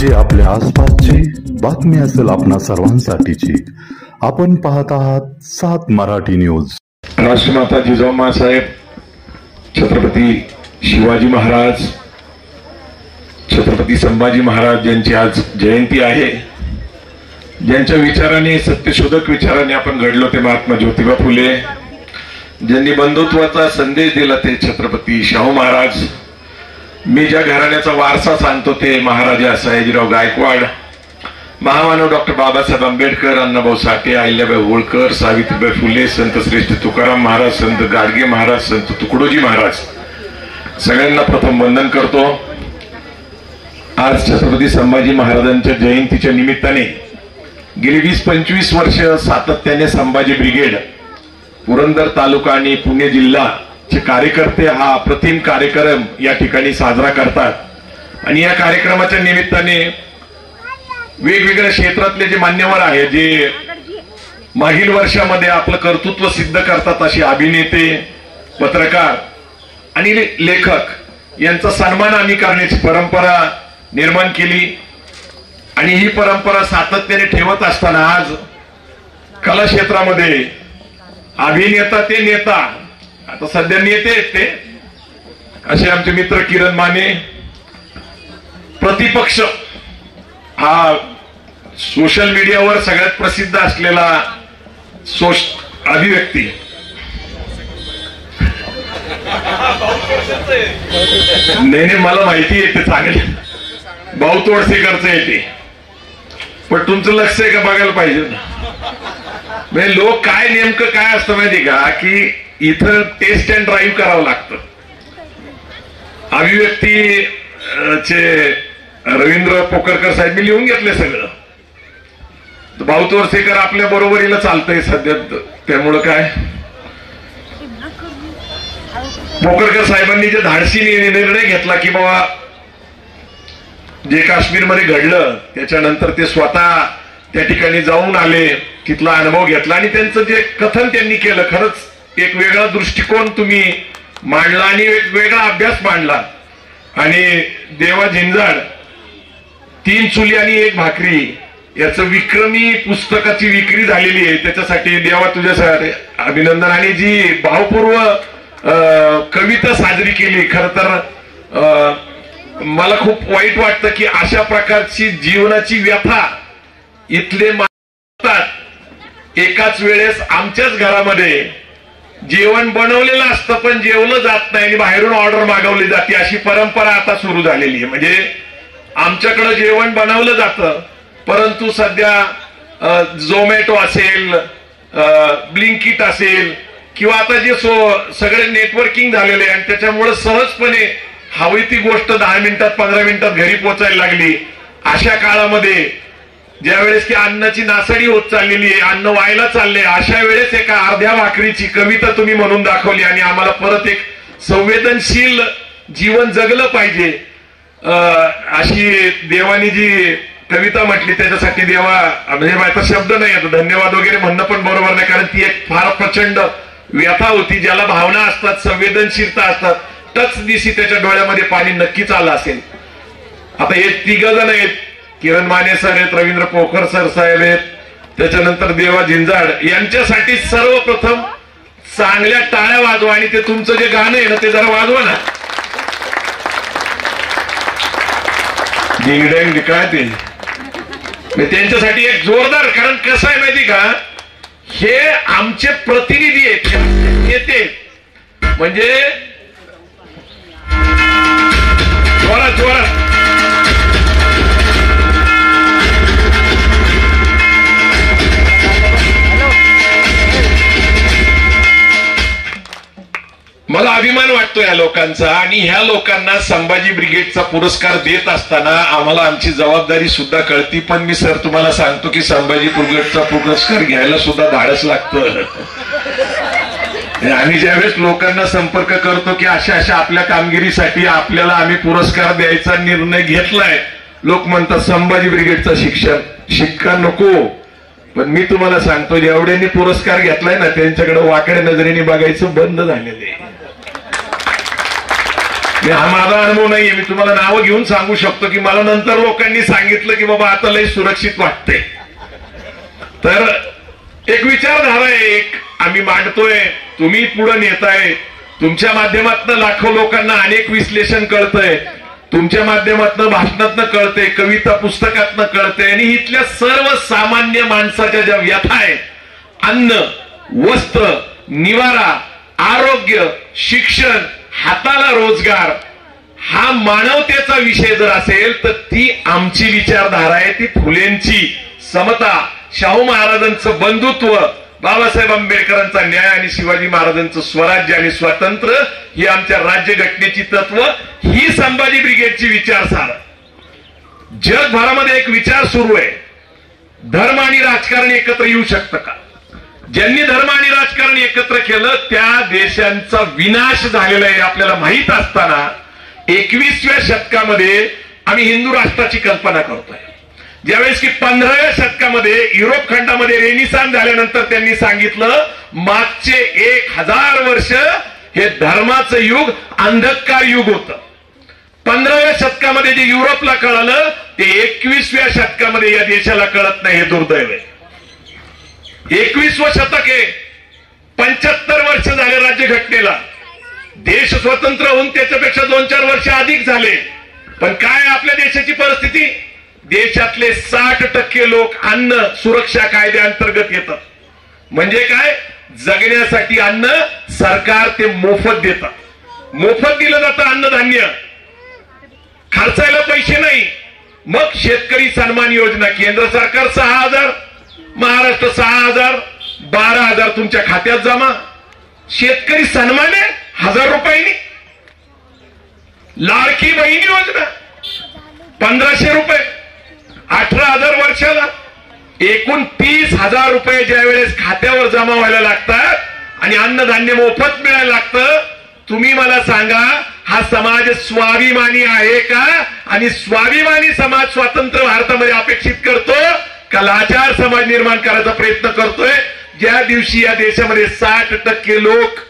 जी आपल्या आसपासची बातमी असेल आपणा सर्वांसाठीची। आपण पाहत आहात 7 मराठी न्यूज। राष्ट्रमाता जिजाऊ साहेब, छत्रपती शिवाजी महाराज, छत्रपती संभाजी महाराज यांची आज जयंती आहे। ज्यांच्या विचाराने, सत्यशोधक विचाराने आपण घडलो ते महात्मा ज्योतिबा फुले, ज्यांनी बंधुत्वाचा संदेश दिला ते छत्रपती शाहू महाराज। मी ज्या घराण्याचा वारसा सांगतो ते महाराजा सयाजीराव गायकवाड, महामानव डॉक्टर बाबासाहेब आंबेडकर, अण्णाभाऊ साठे, अहिल्याबाई होळकर, सावित्रीबाई फुले, संत श्रेष्ठ तुकाराम महाराज, संत गाडगे महाराज, संत तुकडोजी महाराज, सगळ्यांना प्रथम वंदन करतो। आज छत्रपती संभाजी महाराजांच्या जयंतीच्या निमित्ताने गेली 20-25 वर्ष सातत्याने संभाजी ब्रिगेड, पुरंदर तालुका आणि पुणे जिल्हा चे कार्यकर्ते हा अप्रतिम कार्यक्रम या ठिकाणी साजरा करतात। आणि या कार्यक्रमाच्या निमित्ताने वेगवेगळ्या क्षेत्रातले जे मान्यवर आहेत, जे मागील वर्षामध्ये आपलं कर्तृत्व सिद्ध करतात, असे अभिनेते, पत्रकार आणि लेखक यांचा सन्मान आम्ही करण्याची परंपरा निर्माण केली। आणि ही परंपरा सातत्याने ठेवत असताना आज कला क्षेत्रामध्ये अभिनेता ते नेता, आता सध्या नेते आहेत ते असे आमचे मित्र किरण माने, प्रतिपक्ष हा सोशल मीडियावर सगळ्यात प्रसिद्ध असलेला अभिव्यक्ती, नाही मला माहिती आहे ते चांगले भाऊ तोडसेकरचं येते, पण तुमचं लक्ष आहे का बघायला पाहिजे ना। लोक काय नेमकं काय असतं माहिती का, की इथं टेस्ट अँड ड्राईव्ह करावं लागतं। अभिव्यक्ती चे रवींद्र पोकरकर साहेब मी लिहून घेतले सगळं, भाऊ तोरसेकर आपल्या बरोबरीला चालतंय सध्या, त्यामुळं काय पोकरकर साहेबांनी जे धाडसी निर्णय घेतला की बाबा जे काश्मीरमध्ये घडलं त्याच्यानंतर ते स्वतः त्या ठिकाणी जाऊन आले, तिथला अनुभव घेतला आणि त्यांचं जे कथन त्यांनी केलं, खरंच एक वेगळा दृष्टिकोन तुम्ही मांडला आणि एक वेगळा अभ्यास मांडला। आणि देवा झिंजाड 3 चुली आणि 1 भाकरी याचं विक्रमी पुस्तकाची विक्री झालेली आहे, त्याच्यासाठी देवा तुझ्यासाठी अभिनंदन। आणि जी भावपूर्व कविता साजरी केली, खर तर मला खूप वाईट वाटतं की अशा प्रकारची जीवनाची व्यथा इथले मानतात। एकाच वेळेस आमच्याच घरामध्ये जेवण बनवलेलं असतं पण जेवलं जात नाही आणि बाहेरून ऑर्डर मागवली जाते, अशी परंपरा आता सुरू झालेली आहे। म्हणजे आमच्याकडे जेवण बनवलं जातं, परंतु सध्या झोमॅटो असेल, ब्लिंकिट असेल किंवा आता जे सगळे नेटवर्किंग झालेले आणि त्याच्यामुळे सहजपणे हवी ती गोष्ट 10 मिनिटात 15 मिनिटात घरी पोहोचायला लागली। अशा काळामध्ये ज्यावेळेस की अन्नाची नासडी होत चाललेली आहे, अन्न व्हायला चालले, अशा वेळेस एका अर्ध्या भाकरीची कविता तुम्ही म्हणून दाखवली आणि आम्हाला परत एक संवेदनशील जीवन जगलं पाहिजे अशी देवानी जी कविता म्हटली, त्याच्यासाठी देवा म्हणजे माझा शब्द नाही, आता धन्यवाद वगैरे म्हणणं पण बरोबर नाही, कारण ती एक फार प्रचंड व्यथा होती। ज्याला भावना असतात, संवेदनशीलता असतात, टच दिसी त्याच्या डोळ्यामध्ये पाणी नक्कीच आलं असेल। आता हे 3 जण आहेत, किरण माने सर आहेत, रवींद्र पोखर सर साहेब आहेत, त्याच्यानंतर देवा झिंजाड, यांच्यासाठी सर्वप्रथम चांगल्या टाळ्या वाजवा आणि ते तुमचं जे गाणं आहे ना ते जरा वाजवा ना, डिंगडँग काय ते, त्यांच्यासाठी एक जोरदार। कारण कसं आहे माहिती का, हे आमचे प्रतिनिधी आहेत, नेते, म्हणजे जोरात जोरात मला अभिमान वाटतो या लोकांचा। आणि ह्या लोकांना संभाजी ब्रिगेडचा पुरस्कार देत असताना आम्हाला आमची जबाबदारी सुद्धा कळती, पण मी सर तुम्हाला सांगतो की संभाजी ब्रिगेडचा पुरस्कार घ्यायला सुद्धा धाडस लागतं। आम्ही ज्यावेळेस लोकांना संपर्क करतो की अशा अशा आपल्या कामगिरीसाठी आपल्याला आम्ही पुरस्कार द्यायचा निर्णय घेतलाय, लोक म्हणतात संभाजी ब्रिगेडचा शिक्का नको, पण मी तुम्हाला सांगतो जेवढ्यांनी पुरस्कार घेतलाय ना त्यांच्याकडे वाकड्या नजरेने बघायचं बंद झालेलं आहे। हा माझा अनुभव नाहीये, मी तुम्हाला नावं घेऊन सांगू शकतो की मला नंतर लोकांनी सांगितलं की बाबा आता लय सुरक्षित वाटते. तर एक विचारधारा आहे, एक आम्ही मांडतोय, तुम्ही पुढे नेताय, तुमच्या माध्यमातून लाखो लोकांना अनेक विश्लेषण कळतंय, तुमच्या माध्यमातून भाषणातनं कळतंय, कविता पुस्तकातनं कळतंय, आणि इथल्या सर्वसामान्य माणसाच्या ज्या व्यथा आहेत, अन्न, वस्त्र, निवारा, आरोग्य, शिक्षण, हाताला रोजगार, हा मानवतेचा विषय जर असेल तर ती आमची विचारधारा आहे, ती फुलेंची समता, शाहू महाराजांचं बंधुत्व, बाबासाहेब आंबेडकरांचा न्याय आणि शिवाजी महाराजांचं स्वराज्य आणि स्वातंत्र्य ही आमच्या राज्यघटनेची तत्व, ही संभाजी ब्रिगेडची विचारधारा. जगभरामध्ये एक विचार सुरू आहे, धर्म आणि राजकारण एकत्र येऊ शकतं का? ज्यांनी धर्म आणि राजकारण एकत्र केलं त्या देशांचा विनाश झालेला आहे आपल्याला माहित असताना 21व्या शतकामध्ये आम्ही हिंदू राष्ट्राची कल्पना करतोय. ज्यावेळेस की 15व्या शतकामध्ये युरोप खंडामध्ये रेनिसान्स झाल्यानंतर त्यांनी सांगितलं मागचे 1000 वर्ष हे धर्माचं युग, अंधकार युग होतं. 15व्या शतकामध्ये जे युरोपला कळालं ते 21व्या शतकामध्ये या देशाला कळत नाही, हे दुर्दैव आहे. 21वं शतक आहे, 75 वर्ष झाले राज्यघटनेला, देश स्वतंत्र होऊन त्याच्यापेक्षा 2-4 वर्ष अधिक झाले. पण काय आपल्या देशाची परिस्थिती? देशातले 60% लोक अन्न सुरक्षा कायद्याअंतर्गत येतात. म्हणजे काय? जगण्यासाठी अन्न सरकार ते मोफत देतात, मोफत दिलं जातं अन्नधान्य, खर्चायला पैसे नाही. मग शेतकरी सन्मान योजना, केंद्र सरकार 6,000, महाराष्ट्र 6,000, 12,000 तुमच्या खात्यात जमा. शेतकरी सन्मान आहे 1000 रुपयांनी. लाडकी बहीण योजना 1500 रुपये, 18,000 वर्षाला. एकूण 30,000 रुपये ज्या वेळेस खात्यावर जमा व्हायला लागतात आणि अन्नधान्य मोफत मिळायला लागतं, तुम्ही मला सांगा हा समाज स्वाभिमानी आहे का? आणि स्वाभिमानी समाज स्वातंत्र्य भारतामध्ये अपेक्षित करतो का लाचार समाज निर्माण करायचा प्रयत्न करतोय? ज्या दिवशी या देशामध्ये 60% लोक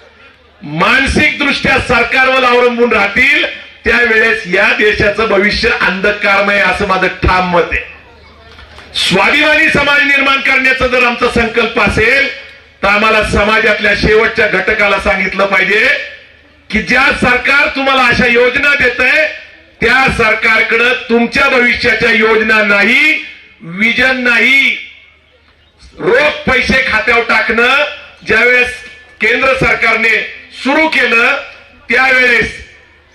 मानसिक दृष्ट्या सरकारवर अवलंबून राहतील त्यावेळेस या देशाचं भविष्य अंधकारमय, असं माझं ठाम मत आहे. स्वाभिमानी समाज निर्माण करण्याचा जर आमचा संकल्प असेल तर आम्हाला समाजातल्या शेवटच्या घटकाला सांगितलं पाहिजे की ज्या सरकार तुम्हाला अशा योजना देतंय त्या सरकारकडे तुमच्या भविष्याच्या योजना नाही, विजन नाही. रोख पैसे खात्यावर टाकणं ज्यावेळेस केंद्र सरकारने सुरू केलं त्यावेळेस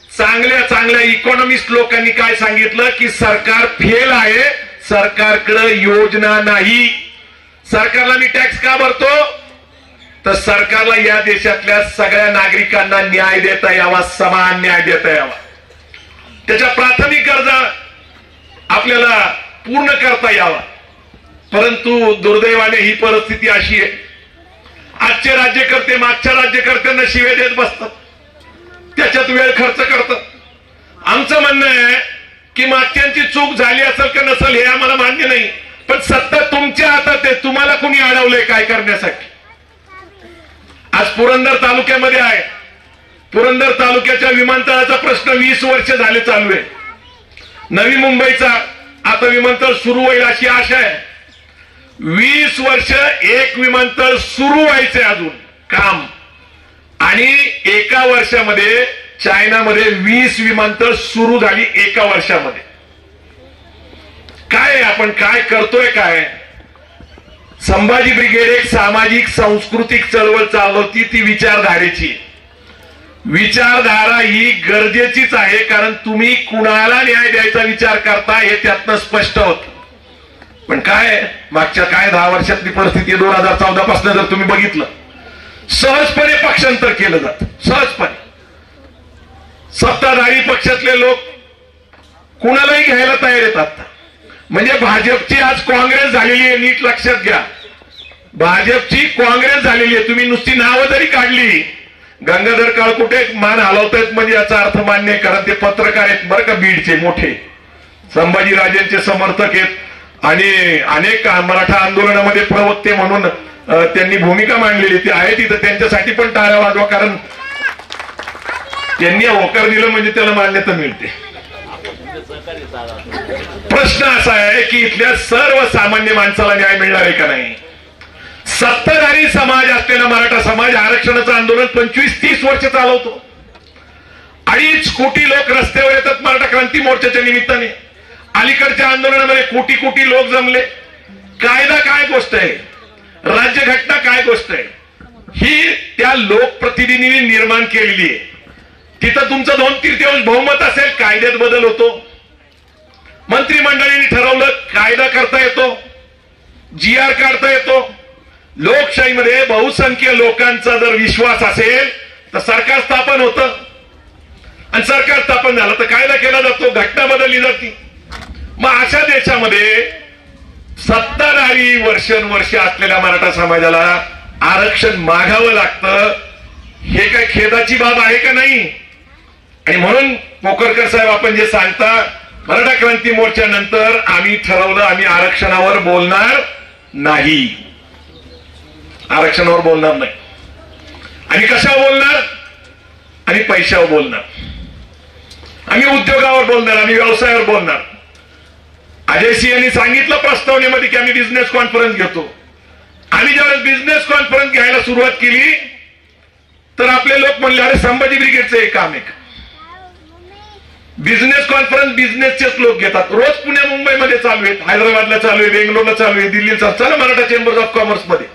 चांगल्या चांगल्या इकॉनॉमिस्ट लोकांनी काय सांगितलं की सरकार फेल आहे, सरकारकडे योजना नाही. सरकारला मी टॅक्स का भरतो? तर सरकारला या देशातल्या सगळ्या नागरिकांना न्याय देता यावा, समान न्याय देता यावा, त्याच्या प्राथमिक गरजा आपल्याला पूर्ण करता यावा. परंतु दुर्दैवाने ही परिस्थिती अशी आहे, आजचे राज्यकर्ते मागच्या राज्यकर्त्यांना शिव्या देत बसतात, त्याच्यात वेळ खर्च करतात. आमचं म्हणणं आहे की मागच्यांची चूक झाली असेल का नसेल हे आम्हाला मान्य नाही, पण सत्ता तुमच्या हातात आहे, तुम्हाला कुणी अडवलंय काय करण्यासाठी? आज पुरंदर तालुक्यामध्ये आहे, पुरंदर तालुक्याच्या विमानतळाचा प्रश्न 20 वर्ष झाले चालू आहे. नवी मुंबईचा आता विमानतळ सुरू होईल अशी आशा आहे. 20 वर्ष एक विमानतळ सुरू व्हायचंय अजून काम, आणि एका वर्षामध्ये चायनामध्ये 20 विमानतळ सुरू झाली एका वर्षामध्ये. काय आपण काय करतोय? काय संभाजी ब्रिगेड एक सामाजिक सांस्कृतिक चळवळ चालवती, ती विचारधारेची. विचारधारा ही गरजेचीच आहे, कारण तुम्ही कुणाला न्याय द्यायचा विचार करता हे त्यातनं स्पष्ट होत. पण काय मागच्या काय 10 वर्षातली परिस्थिती 2014 पासून जर तुम्ही बघितलं, सहजपणे पक्षांतर केलं जातं, सहजपणे. सत्ताधारी पक्षातले लोक कुणालाही घ्यायला तयार येतात. म्हणजे भाजपची आज काँग्रेस झालेली आहे, नीट लक्षात घ्या. भाजपची काँग्रेस झालेली आहे. तुम्ही नुसती नावं जरी काढली, गंगाधर काळकुटे मान हलवतायत म्हणजे याचा अर्थ मान्य आहे, कारण ते पत्रकार आहेत बरं का, बीडचे मोठे संभाजीराजेंचे समर्थक आहेत आणि अनेक मराठा आंदोलनामध्ये प्रवक्ते म्हणून त्यांनी भूमिका मांडलेली ती आहे तिथं. त्यांच्यासाठी पण टाळ्या वाजवा, कारण त्यांनी होकार दिलं म्हणजे त्याला मान्यता मिळते. प्रश्न असा आहे की इथल्या सर्वसामान्य माणसाला न्याय मिळणार आहे का नाही. सत्ताधारी समाज असलेला मराठा समाज आरक्षणाचं आंदोलन 25-30 वर्ष चालवतो. 2.5 कोटी लोक रस्त्यावर येतात मराठा क्रांती मोर्चाच्या निमित्ताने. अलीकडच्या आंदोलनामध्ये कोटी लोक जमले. कायदा काय गोष्ट आहे, राज्यघटना काय गोष्ट आहे, ही त्या लोकप्रतिनिधींनी निर्माण केलेली आहे. तिथं तुमचं 2/3 बहुमत असेल, कायद्यात बदल होतो. मंत्रिमंडळाने ठरवलं, कायदा करता येतो, GR काढता येतो. लोकशाहीमध्ये बहुसंख्य लोकांचा जर विश्वास असेल तर सरकार स्थापन होतं. आणि सरकार स्थापन झालं तर कायदा केला जातो, घटना बदलली जाते. मग अशा देशामध्ये सत्ताधारी वर्षानुवर्ष असलेल्या मराठा समाजाला आरक्षण मागावं लागतं. हे काय खेदाची बाब आहे का नाही. आणि म्हणून पोकरकर साहेब आपण जे सांगता, मराठा क्रांती मोर्चानंतर आम्ही ठरवलं आम्ही आरक्षणावर बोलणार नाही. आरक्षणावर बोलणार नाही. आणि कशावर बोलणार, आणि पैशावर बोलणार. आम्ही उद्योगावर बोलणार, आम्ही व्यवसायावर बोलणार. अजय सिंह यांनी सांगितलं प्रस्तावनेमध्ये की आम्ही बिझनेस कॉन्फरन्स घेतो. आम्ही ज्यावेळेस बिझनेस कॉन्फरन्स घ्यायला सुरुवात केली तर आपले लोक म्हणले अरे संभाजी ब्रिगेडचं एक काम आहे का. बिझनेस कॉन्फरन्स बिझनेसचेच लोक घेतात. रोज पुणे मुंबईमध्ये चालू आहेत, हैदराबादला चालू आहे, बेंगलोरला चालू आहे, दिल्लीला चालू. मराठा चेंबर्स ऑफ कॉमर्स मध्ये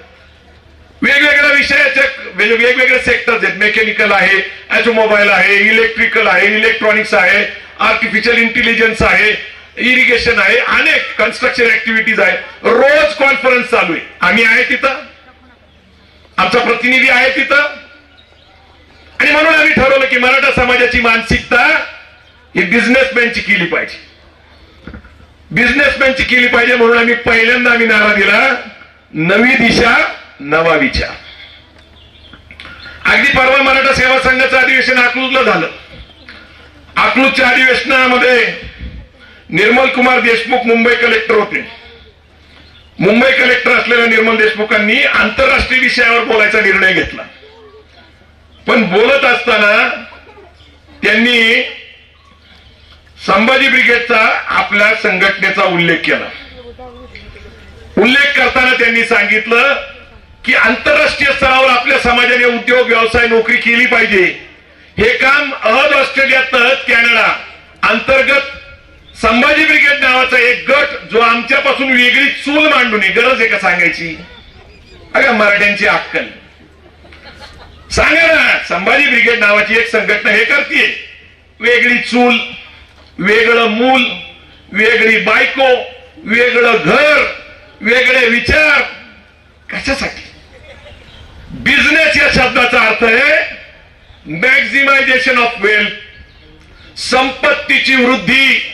वेगवेगळ्या विषयाचे वेगवेगळे सेक्टर्स आहेत. मेकॅनिकल आहे, ऑटोमोबाईल आहे, इलेक्ट्रिकल आहे, इलेक्ट्रॉनिक्स आहे, आर्टिफिशियल इंटेलिजन्स आहे, इरिगेशन आहे, अनेक कन्स्ट्रक्शन ऍक्टिव्हिटीज आहे. रोज कॉन्फरन्स चालू आहे. आम्ही आहे तिथं, आमचा प्रतिनिधी आहे तिथं. आणि म्हणून आम्ही ठरवलं की मराठा समाजाची मानसिकता ही बिझनेसमॅनची केली पाहिजे, बिझनेसमॅनची केली पाहिजे. म्हणून आम्ही पहिल्यांदा नारा दिला, नवी दिशा नवा विचार. अगदी परवा मराठा सेवा संघाचं अधिवेशन अकलूजला झालं. अकलूजच्या अधिवेशनामध्ये निर्मल कुमार देशमुख मुंबई कलेक्टर होते. मुंबई कलेक्टर असलेल्या निर्मल देशमुखांनी आंतरराष्ट्रीय विषयावर बोलायचा निर्णय घेतला. पण बोलत असताना त्यांनी संभाजी ब्रिगेडचा आपल्या संघटनेचा उल्लेख केला. उल्लेख करताना त्यांनी सांगितलं की आंतरराष्ट्रीय स्तरावर आपल्या समाजाने उद्योग व्यवसाय नोकरी केली पाहिजे. हे काम अहद ऑस्ट्रेलिया तहत कॅनडा अंतर्गत संभाजी ब्रिगेड नावाचा एक गट जो आमच्यापासून वेगळी चूल मांडून गरज आहे का सांगायची. अगं मराठ्यांची अक्कल सांगा ना. संभाजी ब्रिगेड नावाची एक संघटना हे करते, वेगळी चूल, वेगळं मूल, वेगळी बायको, वेगळं घर, वेगळे विचार, कशासाठी. बिझनेस या शब्दाचा अर्थ आहे मॅक्झिमायझेशन ऑफ वेल्थ, संपत्तीची वृद्धी.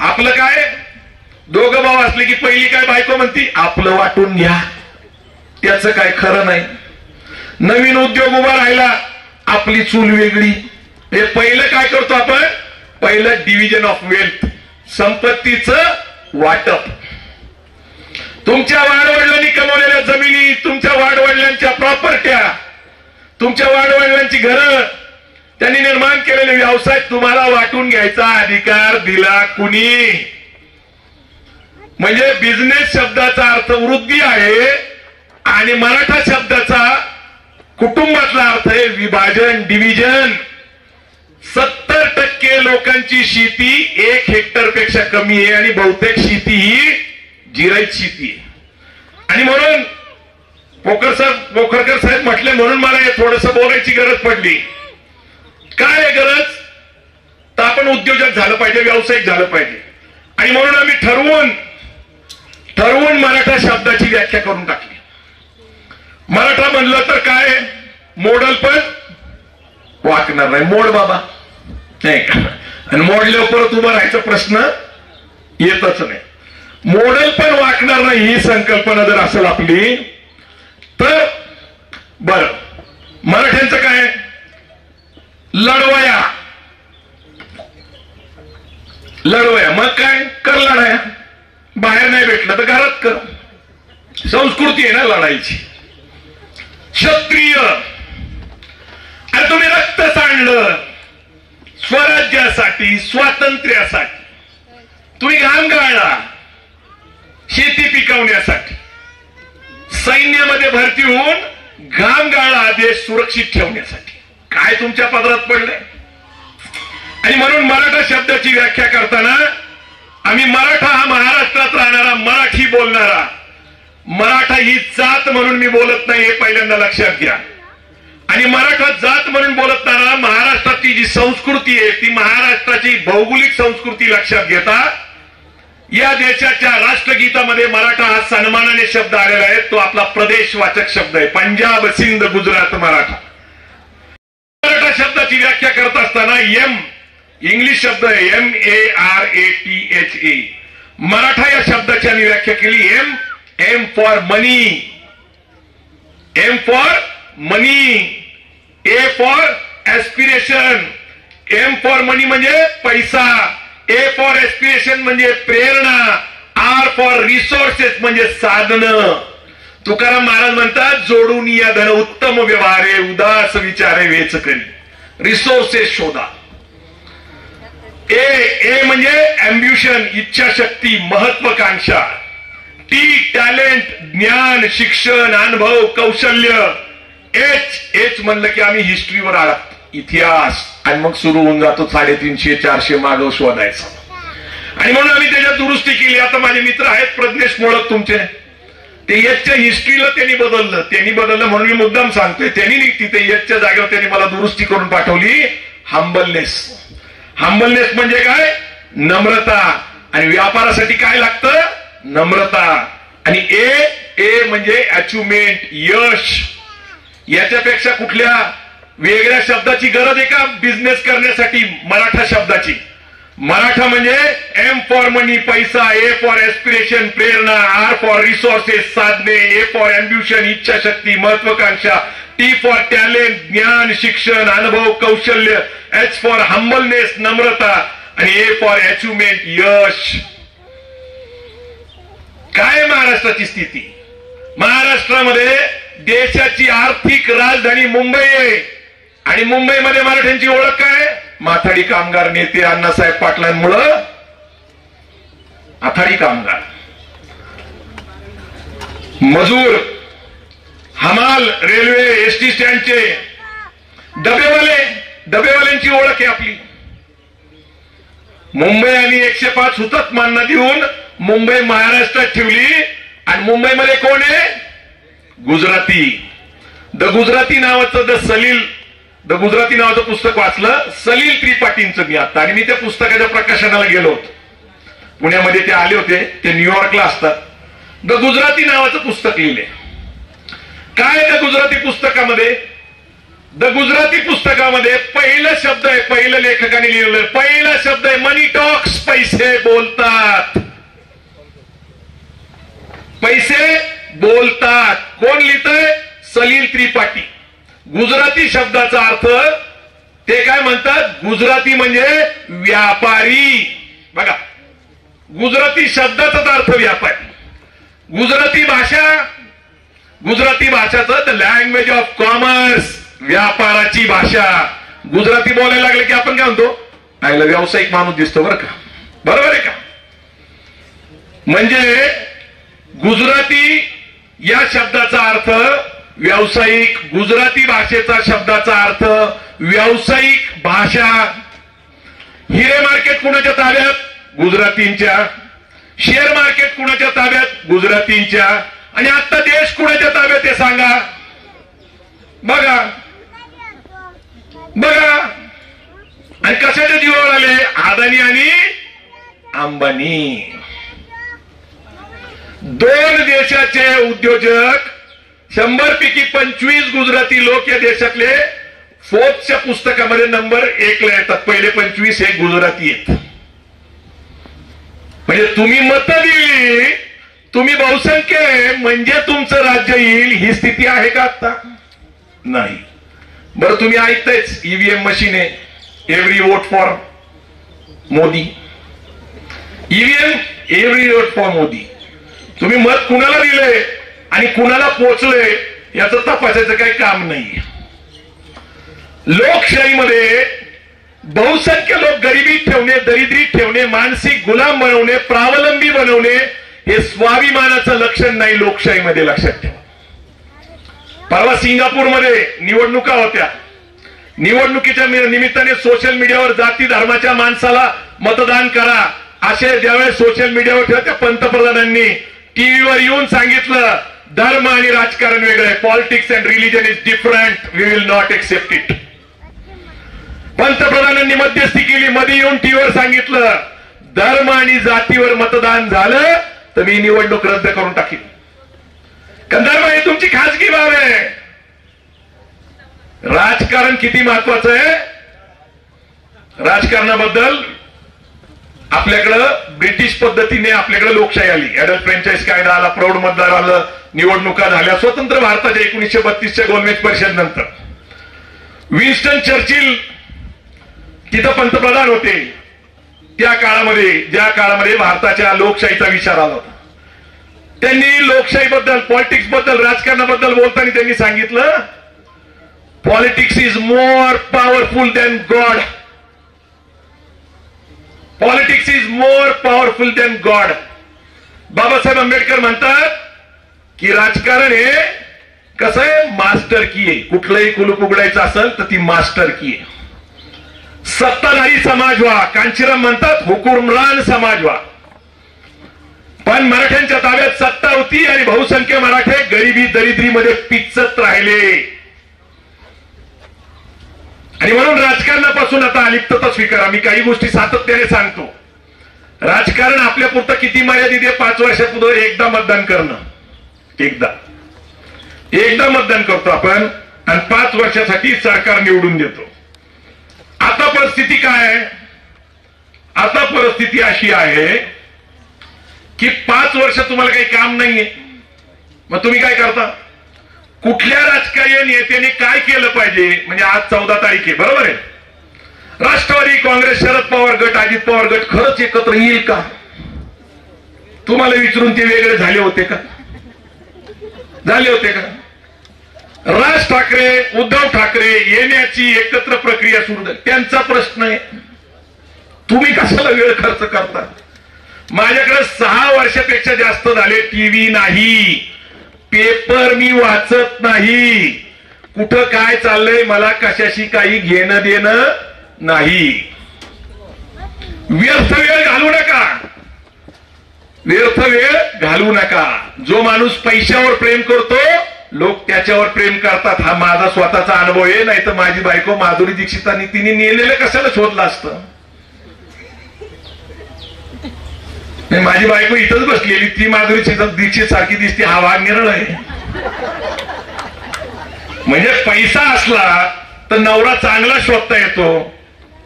आपलं काय, दोघं भाऊ असले की पहिली काय बायको म्हणती आपलं वाटून घ्या, त्याचं काय खरं नाही. नवीन उद्योग उभा राहिला, आपली चूल वेगळी. हे पहिलं काय करतो आपण, पहिलं डिव्हिजन ऑफ वेल्थ, संपत्तीचं वाटप. तुमच्या वाडवडिलांनी कमवलेल्या जमिनी, तुमच्या वाडवडिलांच्या प्रॉपर्ट्या, तुमच्या वाडवडिलांची घरं, त्यांनी निर्माण केलेले व्यवसाय तुम्हाला वाटून घ्यायचा अधिकार दिला कुणी. म्हणजे बिझनेस शब्दाचा अर्थ वृद्धी आहे आणि मराठा शब्दाचा कुटुंबातला अर्थ आहे विभाजन, डिव्हिजन. 70% लोकांची शेती 1 हेक्टर पेक्षा कमी आहे आणि बहुतेक शेती ही जिरायत शेती आहे. आणि म्हणून पोखरकर साहेब म्हटले, म्हणून मला हे थोडस बोलायची गरज पडली. काय गरज, तर आपण उद्योजक झालं पाहिजे, व्यावसायिक झालं पाहिजे. आणि म्हणून आम्ही ठरवून मराठा शब्दाची व्याख्या करून टाकली. मराठा म्हणलं तर काय, मोडल पण वाकणार नाही. मोड बाबा नाही का, आणि मोडल्यावर परत उभं राहायचा प्रश्न येतच नाही. मोडल पण वाकणार नाही ही संकल्पना जर असेल आपली तर बर. मराठ्यांचं काय, लढवया, मग काय, कर लढाया. बाहेर नाही भेटलं तर घरात कर. संस्कृती आहे ना लढाईची. क्षत्रिय, अरे तुम्ही रक्त सांड आणलं स्वराज्यासाठी, स्वातंत्र्यासाठी. तुम्ही घाम गाळला शेती पिकवण्यासाठी, सैन्यामध्ये भरती होऊन घाम गाळला देश सुरक्षित ठेवण्यासाठी. काय तुमच्या पदरात पडले? आणि म्हणून मराठा शब्दाची व्याख्या करताना आम्ही मराठा हा महाराष्ट्रात राहणारा, मराठी बोलणारा, मराठा ही जात म्हणून मी बोलत नाही, हे पहिल्यांदा लक्षात घ्या. आणि मराठा जात म्हणून बोलताना महाराष्ट्राची जी संस्कृती आहे ती महाराष्ट्राची भौगोलिक संस्कृती लक्षात घेता या देशाच्या राष्ट्रगीतामध्ये मराठा हा सन्मानाने शब्द आलेला आहे. तो आपला प्रदेशवाचक शब्द आहे. पंजाब, सिंध, गुजरात, मराठा. मराठा शब्दाची व्याख्या करत असताना एम इंग्लिश शब्द आहे, MARATHA. मराठा या शब्दाची आम्ही व्याख्या केली M for money, M for money, A for aspiration. M for money म्हणजे पैसा, ए फॉर एस्पिरेशन म्हणजे प्रेरणा, आर फॉर रिसोर्सेस म्हणजे साधनं. तुकाराम महाराज म्हणतात, जोडून या धन उत्तम व्यवहारे, उदास विचारे वेच करी. रिसोर्सेस शोधा. ए म्हणजे अम्बिशन, इच्छाशक्ती, महत्वाकांक्षा. टी टॅलेंट, ज्ञान, शिक्षण, अनुभव, कौशल्य. एच म्हणलं की आम्ही हिस्ट्रीवर आलात, इतिहास. आणि मग सुरू होऊन जातो 350-400 मागव शोधायचा. आणि म्हणून आम्ही त्याच्यात दुरुस्ती केली. आता माझे मित्र आहेत प्रज्ञेश मोळक तुमचे, ते एचच्या हिस्ट्रीला त्यांनी बदललं म्हणून मी मुद्दाम सांगतोय. त्यांनी तिथे एचच्या जागेवर त्यांनी मला दुरुस्ती करून पाठवली. हंबलनेस. हंबलनेस म्हणजे काय? नम्रता. आणि व्यापारासाठी काय लागतं? नम्रता. आणि ए म्हणजे अचिव्हमेंट, यश. याच्यापेक्षा कुठल्या वेगळ्या शब्दाची गरज आहे का बिझनेस करण्यासाठी? मराठा शब्दाची. मराठा म्हणजे एम फॉर मनी, पैसा, ए फॉर एस्पिरेशन, प्रेरणा, आर फॉर रिसोर्सेस, साधने, ए फॉर अम्बिशन, इच्छाशक्ती, महत्वाकांक्षा, टी फॉर टॅलेंट, ज्ञान, शिक्षण, अनुभव, कौशल्य, एच फॉर हंबलनेस, नम्रता, आणि ए फॉर अचिव्हमेंट, यश. काय महाराष्ट्राची स्थिती? महाराष्ट्रामध्ये देशाची आर्थिक राजधानी मुंबई आहे. आणि मुंबईमध्ये मराठ्यांची ओळख काय? माथाडी कामगार नेते अण्णासाहेब पाटलांमुळं आथाडी कामगार, मजूर, हमाल, रेल्वे, एसटी स्टँडचे डबेवाल्यांची ओळख आहे आपली. मुंबई आणि 105 हुतात्म्यांना देऊन मुंबई महाराष्ट्रात ठेवली. आणि मुंबईमध्ये कोण आहे? गुजराती. द गुजराती नावाचं पुस्तक वाचलं सलील त्रिपाठींचं मी आता. आणि मी त्या पुस्तकाच्या प्रकाशनाला गेलो होतो पुण्यामध्ये. ते आले होते, ते न्यूयॉर्कला असतात. द गुजराती नावाचं पुस्तक लिहिले. काय द गुजराती पुस्तकामध्ये? द गुजराती पुस्तकामध्ये पहिला शब्द आहे, पहिलं लेखकाने लिहिलेलं पहिला शब्द आहे मनी टॉक्स. पैसे बोलतात. पैसे बोलतात. कोण लिहितंय? सलील त्रिपाठी. गुजराती शब्दाचा अर्थ ते काय म्हणतात? गुजराती म्हणजे व्यापारी. बघा, गुजराती शब्दाचाच अर्थ व्यापारी. गुजराती भाषाचं द लँग्वेज ऑफ कॉमर्स, व्यापाराची भाषा. गुजराती बोलायला लागले की आपण काय म्हणतो? आयला व्यावसायिक माणूस दिसतो बरं का. बरोबर आहे का? म्हणजे गुजराती या शब्दाचा अर्थ व्यावसायिक. गुजराती भाषेचा शब्दाचा अर्थ व्यावसायिक भाषा. हिरे मार्केट कुणाच्या ताब्यात? गुजरातींच्या. शेअर मार्केट कुणाच्या ताब्यात? गुजरातींच्या. आणि आता देश कुणाच्या ताब्यात आहे सांगा बघा. आणि कशाच्या जीवावर आले? अदानी आणि अंबानी. दोन देशाचे उद्योजक, 100 पैकी 25 गुजराती लोक या देशातले फोर्ब्सच्या पुस्तकामध्ये नंबर 1 ला येतात. पहिले 25 हे गुजराती आहेत. म्हणजे तुम्ही मतं दिली, तुम्ही बहुसंख्य आहे म्हणजे तुमचं राज्य येईल, ही स्थिती आहे का आता? नाही. बरं, तुम्ही ऐकतायच ईव्हीएम मशीन आहे, every vote for Modi. EVM every vote for Modi. तुम्ही मत कुणाला दिलंय आणि कुणाला पोचलंय याचं तपासायचं काही काम नाही. लोकशाहीमध्ये बहुसंख्य लोक गरिबीत ठेवणे, दरिद्रीत ठेवणे, मानसिक गुलाम बनवणे, प्रावलंबी बनवणे हे स्वाभिमानाचं लक्षण नाही. लोकशाहीमध्ये लक्षात ठेवा. परवा सिंगापूरमध्ये निवडणुका होत्या. निवडणुकीच्या निमित्ताने सोशल मीडियावर जाती धर्माच्या माणसाला मतदान करा असे ज्यावेळेस सोशल मीडियावर ठेवले, त्या पंतप्रधानांनी टीव्हीवर येऊन सांगितलं धर्म आणि राजकारण वेगळं आहे. Politics and religion is different, we will not accept it. पंतप्रधानांनी मध्यस्थी केली. मध्ये येऊन टीव्हीवर सांगितलं धर्म आणि जातीवर मतदान झालं तर मी निवडणूक रद्द करून टाकीन. कारण धर्म ही तुमची खासगी बाब आहे. राजकारण किती महत्वाचं आहे. राजकारणाबद्दल आपल्याकडं ब्रिटिश पद्धतीने आपल्याकडे लोकशाही आली. ऍडल्ट फ्रँचाईज कायदा आला, प्रौढ मतदार आलं, निवडणुका झाल्या स्वतंत्र भारताच्या 1932च्या गोलमेज परिषद नंतर. विन्स्टन चर्चिल तिथं पंतप्रधान होते त्या काळामध्ये, ज्या काळामध्ये भारताच्या लोकशाहीचा विचार आला होता. त्यांनी लोकशाहीबद्दल, पॉलिटिक्स बद्दल, राजकारणाबद्दल बोलताना त्यांनी सांगितलं politics is more powerful than God. Politics is more powerful than God. Babasaheb Ambedkar म्हणतात की राजकारण हे कसं आहे, मास्टर की आहे. कुठलंही कुलूप उघडायचं असेल तर ती मास्टर की आहे. सत्ताधारी समाज व्हा, कांचीराम म्हणतात हुकुमरान समाज व्हा. पण मराठ्यांच्या ताब्यात सत्ता होती आणि बहुसंख्य मराठे गरिबी दरिद्रीमध्ये पिचत राहिले. आणि म्हणून राजकारणापासून आता अलिप्तता स्वीकारा. मी काही गोष्टी सातत्याने सांगतो. राजकारण आपल्या पुरतं किती मर्यादित आहे. 5 वर्षापूर्वी एकदा मतदान करणं, एकदा मतदान करतो आपण आणि 5 वर्षासाठी सरकार निवडून देतो. आता परिस्थिती काय आहे. आता परिस्थिती अशी आहे की 5 वर्ष तुम्हाला काही काम नाहीये. मग तुम्ही काय करता. कुठल्या राजकीय नेत्याने काय केलं पाहिजे. म्हणजे आज 14 तारीख आहे, बरोबर आहे. राष्ट्रवादी काँग्रेस, शरद पवार गट, अजित पवार गट खरंच एकत्र येईल का. तुम्हाला विचारून ते वेगळे झाले होते का. झाले होते का. राज ठाकरे, उद्धव ठाकरे येण्याची एकत्र प्रक्रिया सुरू झाली. त्यांचा प्रश्न आहे तुम्ही कशाला वेळ खर्च करता. माझ्याकडे 6 वर्षापेक्षा जास्त झाले टीव्ही नाही, पेपर मी वाचत नाही. कुठं काय चाललंय मला कशाशी काही घेणं देणं नाही. व्यर्थ वेळ घालू नका, व्यर्थ वेळ घालू नका. जो माणूस पैशावर प्रेम करतो लोक त्याच्यावर प्रेम करतात. हा माझा स्वतःचा अनुभव आहे. नाही तर माझी बायको माधुरी दीक्षितांनी तिने नेलेलं कशाला शोधलं असतं. माझी बायको इथंच बसलेली, ती माधुरी दीक्षित सारखी दिसते. हा वाघ निरळ आहे. म्हणजे पैसा असला तर नवरा चांगला शोधता येतो.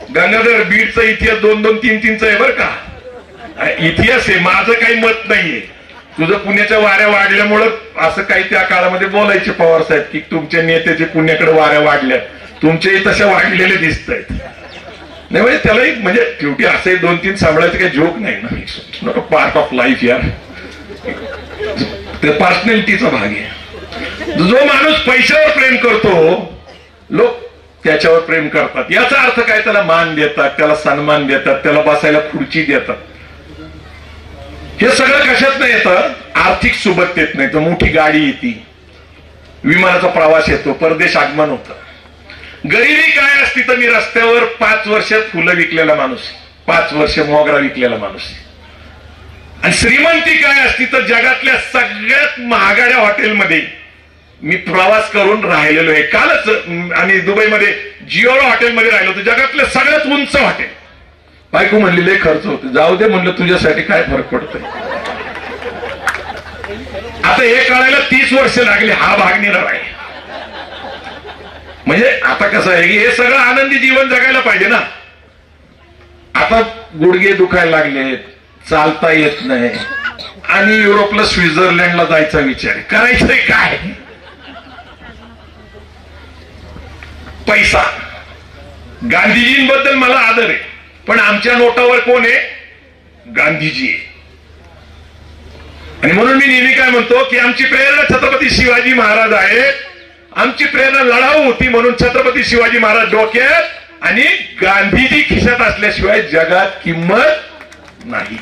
गंगाधर बीडचा इतिहास 2-2, 3-3चा आहे बरं का. इतिहास आहे, माझं काही मत नाहीये. तुझं पुण्याच्या वाऱ्या वाढल्यामुळं असं काही त्या काळामध्ये बोलायचे पवार साहेब की तुमच्या नेत्याचे पुण्याकडे वाऱ्या वाढल्या, तुमच्याही तशा वाढलेले दिसत आहेत. नाही म्हणजे त्यालाही म्हणजे शेवटी असं 2-3 सांभाळायचं काही जोक नाही ना. It's not a part of life यार, ते पर्सनॅलिटीचा भाग आहे. जो माणूस पैशावर प्रेम करतो लोक त्याच्यावर प्रेम करतात. याचा अर्थ काय, त्याला मान देतात, त्याला सन्मान देतात, त्याला बसायला खुर्ची देतात. हे सगळं कशात नाही येतं. आर्थिक सुबत्तेत नाही तर मोठी गाडी येते, विमानाचा प्रवास येतो, परदेश आगमन होतं. गरिबी काय असती तर मी रस्त्यावर 5 वर्षात फुलं विकलेला माणूस, 5 वर्ष मोगरा विकलेला माणूस. आणि श्रीमंती काय असती तर जगातल्या सगळ्यात महागड्या हॉटेलमध्ये मी प्रवास करून राहिलेलो आहे. कालच आणि दुबईमध्ये जिओरो हॉटेलमध्ये राहिलो होतो, जगातलं सगळ्यात उंच हॉटेल. बायको म्हणली लय खर्च होतो. जाऊ दे म्हणलं, तुझ्यासाठी काय फरक पडतोय. आता हे कळायला 30 वर्ष लागले. हा भाग निराळा आहे. म्हणजे आता कसं आहे की हे सगळं आनंदी जीवन जगायला पाहिजे ना. आता गुडघे दुखायला लागले, चालता येत नाही आणि युरोपला स्वित्झर्लंडला जायचा विचार करायचंय काय. पैसा. गांधीजींबद्दल मला आदर आहे पण आमच्या नोटावर कोण आहे, गांधीजी आहे. आणि म्हणून मी नेहमी काय म्हणतो की आमची प्रेरणा छत्रपती शिवाजी महाराज आहेत. आमची प्रेरणा लढाऊ होती, म्हणून छत्रपती शिवाजी महाराज डोक्यात आणि गांधीजी खिशात असल्याशिवाय जगात किंमत नाही.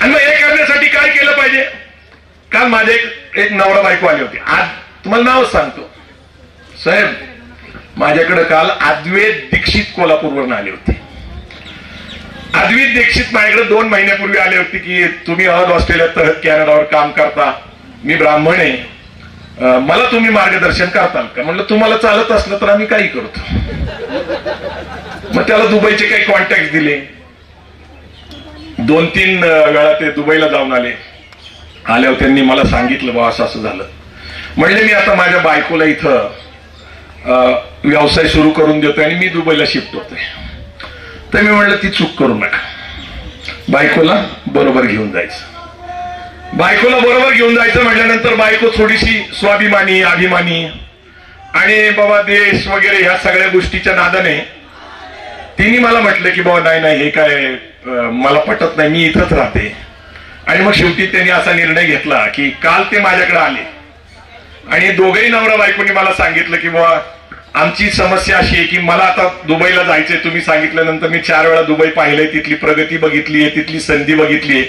आणि मग हे करण्यासाठी काय केलं पाहिजे? काल माझे एक नवरा बायको आले होते. आज तुम्हाला नाव सांगतो साहेब, माझ्याकडे काल अद्वैत दीक्षित कोल्हापूरवरून आले होते. अद्वैत दीक्षित माझ्याकडे 2 महिन्यापूर्वी आले होते की तुम्ही अहद ऑस्ट्रेलिया तहत कॅनडावर काम करता, मी ब्राह्मण आहे, मला तुम्ही मार्गदर्शन करताल का? म्हणलं तुम्हाला चालत असलं तर आम्ही काही करतो. मग त्याला दुबईचे काही कॉन्टॅक्ट दिले. 2-3 वेळा ते दुबईला जाऊन आले. आल्यावर त्यांनी मला सांगितलं बा असं असं झालं. म्हणले मी आता माझ्या बायकोला इथं व्यवसाय सुरू करून देतोय आणि मी दुबईला शिफ्ट होतोय. तर मी म्हणलं ती चूक करू नका, बायकोला बरोबर घेऊन जायचं. बायकोला बरोबर घेऊन जायचं म्हटल्यानंतर बायको थोडीशी स्वाभिमानी, अभिमानी आणि बाबा देश वगैरे ह्या सगळ्या गोष्टीच्या नादाने तिने मला म्हटलं की बाबा नाही नाही हे काय मला पटत नाही, मी इथंच राहते. आणि मग शेवटी त्यांनी असा निर्णय घेतला की काल ते माझ्याकडे आले आणि दोघेही नवरा बायकोनी मला सांगितलं की बाबा आमची समस्या अशी आहे की मला आता दुबईला जायचंय. तुम्ही सांगितल्यानंतर मी 4 वेळा दुबई पाहिलंय, तिथली प्रगती बघितलीये, तिथली संधी बघितलीये,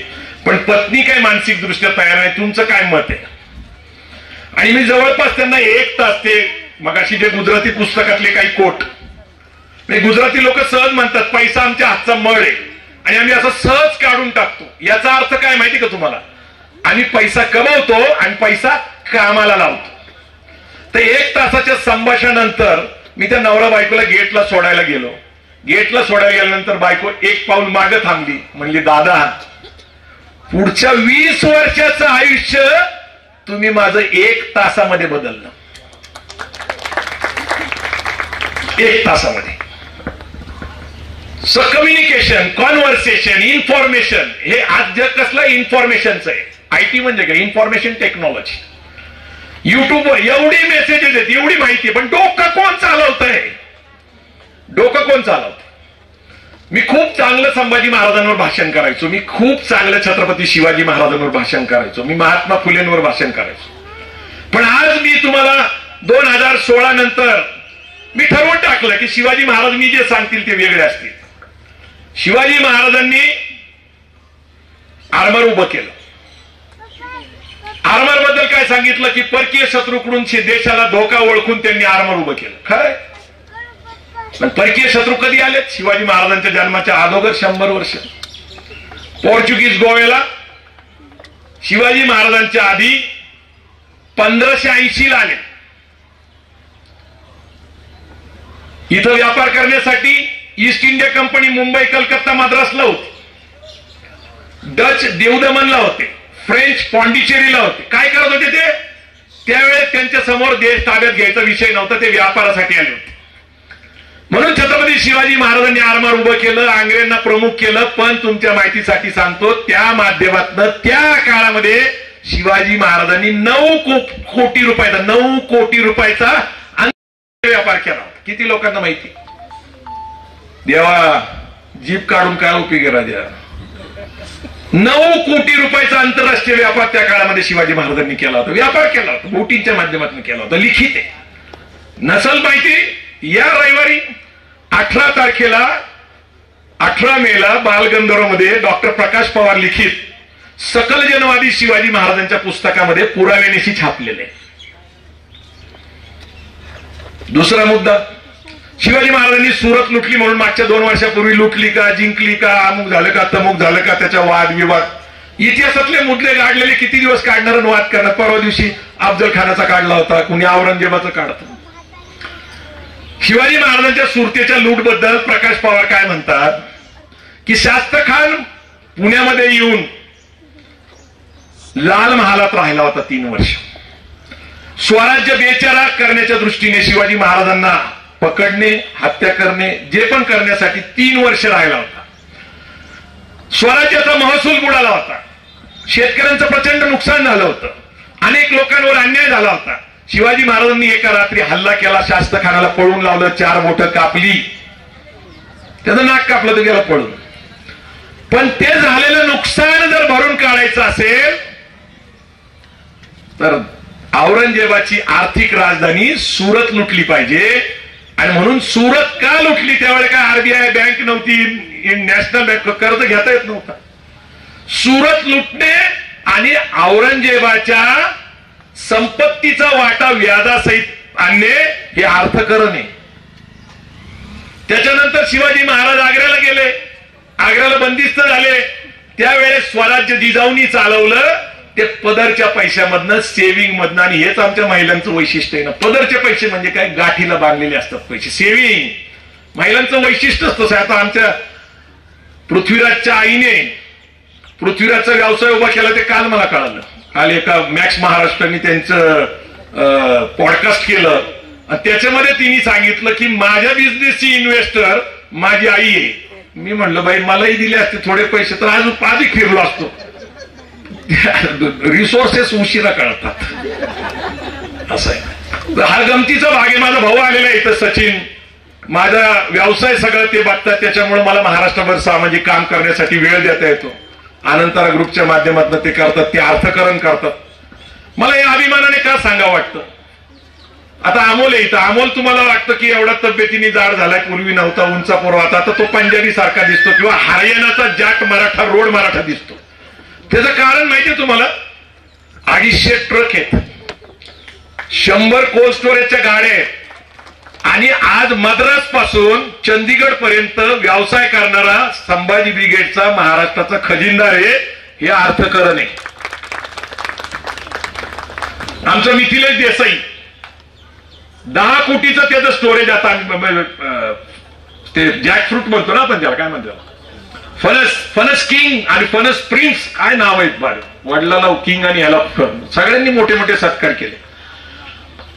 पण पत्नी काय मानसिक दृष्ट्या तयार नाही. तुमचं काय मत आहे? आणि मी जवळपास त्यांना 1 तास ते मगाशी जे गुजराती पुस्तकातले काही कोट, गुजराती लोक सहज म्हणतात पैसा आमच्या हातचा मळ आहे आणि आम्ही असं सहज काढून टाकतो. याचा अर्थ काय माहिती का तुम्हाला? आम्ही पैसा कमवतो आणि पैसा कामाला लावतो. तर 1 तासाच्या संभाषणानंतर मी त्या नवरा बायकोला गेटला सोडायला गेलो. गेटला सोडायला गेल्यानंतर बायको 1 पाऊल मागे थांबली. म्हणली दादा, पुढच्या 20 वर्षाचं आयुष्य तुम्ही माझं 1 तासामध्ये बदललं. 1 तासामध्ये. सो कम्युनिकेशन, कॉन्व्हर्सेशन, इन्फॉर्मेशन, हे आज जग कसलं इन्फॉर्मेशनचं आहे. IT म्हणजे काय? Information technology. युट्यूबवर एवढी मेसेजेस आहेत, एवढी माहिती, पण डोकं कोण चालवतंय? डोकं कोण चालवतंय? मी खूप चांगलं संभाजी महाराजांवर भाषण करायचो, मी खूप चांगलं छत्रपती शिवाजी महाराजांवर भाषण करायचो, मी महात्मा फुलेंवर भाषण करायचो. पण आज मी तुम्हाला 2016 नंतर मी ठरवून टाकलं की शिवाजी महाराज मी जे सांगतील ते वेगळे असतील. शिवाजी महाराजांनी आर्मर उभं केलं. आर्मर बद्दल काय सांगितलं की परकीय शत्रूकडून देशाला धोका ओळखून त्यांनी आर्मर उभं केलं. खरंय, पण परकीय शत्रू कधी आलेत? शिवाजी महाराजांच्या जन्माच्या अगोदर 100 वर्ष. पोर्चुगीज गोव्याला शिवाजी महाराजांच्या आधी 1580 ला आले. इथं व्यापार करण्यासाठी East India Company Mumbai, Calcutta, मद्रासला होती. डच देवदमनला होते, फ्रेंच पॉंडिचेरीला होते. काय करत होते ते? त्यावेळेस त्यांच्या समोर देश ताब्यात घ्यायचा विषय नव्हता, ते व्यापारासाठी आले होते. म्हणून छत्रपती शिवाजी महाराजांनी आरमार उभं केलं, आंग्रेंना प्रमुख केलं. पण तुमच्या माहितीसाठी सांगतो, त्या माध्यमातून त्या काळामध्ये शिवाजी महाराजांनी 9 कोटी रुपयाचा व्यापार केला. किती लोकांना माहिती? देवा, जीप काढून काय उपयोग आहे राजा? 9 कोटी रुपयाचा आंतरराष्ट्रीय व्यापार त्या काळामध्ये शिवाजी महाराजांनी केला होता. व्यापार केला होता, बोटींच्या माध्यमातून केला होता. लिखित आहे. नसल माहिती? या रविवारी 18 तारखेला 18 मेला बालगंधर्वमध्ये डॉक्टर प्रकाश पवार लिखित सकल जनवादी शिवाजी महाराजांच्या पुस्तकामध्ये पुराव्यानिशी छापलेले. दुसरा मुद्दा, शिवाजी महाराजांनी सुरत लुटली म्हणून मागच्या 2 वर्षापूर्वी लुटली का, जिंकली का, अमुक झालं का, तमुक झालं का, त्याच्या वादविवाद, इतिहासातले मुद्दे काढलेले किती दिवस काढणार वाद करणार. परवा दिवशी अफजल खानाचा काढला होता, कुणी औरंगजेबाचा काढतो. शिवाजी महाराजांच्या सुरतेच्या लूट बद्दल प्रकाश पवार काय म्हणतात की शास्त्र खान पुण्यामध्ये येऊन लाल महालात राहिला होता 3 वर्ष. स्वराज्य बेचारा करण्याच्या दृष्टीने शिवाजी महाराजांना पकडणे, हत्या करणे, जे पण करण्यासाठी 3 वर्ष राहिला होता. स्वराज्याचा महसूल बुडाला होता, शेतकऱ्यांचं प्रचंड नुकसान झालं होतं, अनेक लोकांवर अन्याय झाला होता. शिवाजी महाराजांनी एका रात्री हल्ला केला, शास्त्रखानाला पळून लावलं, 4 बोटं कापली, त्याचं नाक कापलं तर गेला पळून. पण ते झालेलं नुकसान जर भरून काढायचं असेल तर औरंगजेबाची आर्थिक राजधानी सुरत लुटली पाहिजे. आणि म्हणून सुरत का लुटली? त्यावेळेला काय आरबीआय बँक नव्हती, नॅशनल बँक, कर्ज घेता येत नव्हता. सुरत लुटणे आणि औरंगजेबाच्या संपत्तीचा वाटा व्याजासहित आणणे हे अर्थकरण आहे. त्याच्यानंतर शिवाजी महाराज आग्र्याला गेले, आग्र्याला बंदिस्त झाले. त्यावेळेस स्वराज्य जिजाऊनी चालवलं ते पदरच्या पैशामधनं, सेव्हिंग मधनं. आणि हेच आमच्या महिलांचं वैशिष्ट्य आहे ना. पदरचे पैसे म्हणजे काय? गाठीला बांधलेले असतात पैसे, सेव्हिंग. महिलांचं वैशिष्ट्यच तसं. आता आमच्या पृथ्वीराजच्या आईने पृथ्वीराजचा व्यवसाय उभा केला ते काल मला कळालं. काल एका मॅक्स महाराष्ट्राने त्यांचं पॉडकास्ट केलं आणि त्याच्यामध्ये तिने सांगितलं की माझ्या बिझनेसची इन्व्हेस्टर माझी आई आहे. मी म्हणलं बाई मलाही दिले असते थोडे पैसे तर अजून अधिक फिरलो असतो. रिसोर्सेस उशिरा कळतात असं आहे. हा गमतीचा भाग आहे. माझा भाऊ आलेला आहे इथं, सचिन. माझा व्यवसाय सगळं ते बघतात, त्याच्यामुळे मला महाराष्ट्रभर सामाजिक काम करण्यासाठी वेळ देता येतो. अनंतरा ग्रुपच्या माध्यमातून ते करतात, ते अर्थकरण करतात. मला या अभिमानाने का सांगावं वाटतं? आता अमोल आहे इथं. अमोल तुम्हाला वाटतं की एवढा तब्येतीने जाड झालाय, पूर्वी नव्हता, उंचा पुरवा, आता तो पंजाबी सारखा दिसतो किंवा हरियाणाचा जाट मराठा, रोड मराठा दिसतो. त्याचं कारण माहितीये तुम्हाला? 250 ट्रक आहेत, 100 कोल्ड स्टोरेजच्या गाड्या आहेत. आणि आज मद्रास पासून चंदीगड पर्यंत व्यवसाय करणारा संभाजी ब्रिगेडचा महाराष्ट्राचा खजिनदार आहे. हे अर्थकरण आहे. आमचा मिथिलेश देसाई 10 कोटीचं त्याचं स्टोरेज. आता ते जॅकफ्रूट म्हणतो ना आपण, त्याला काय म्हणतो? फणस किंग आणि फणस प्रिन्स, काय नाव आहेत बाळ. वडिलाला किंग आणि ह्याला सगळ्यांनी मोठे मोठे सत्कार केले.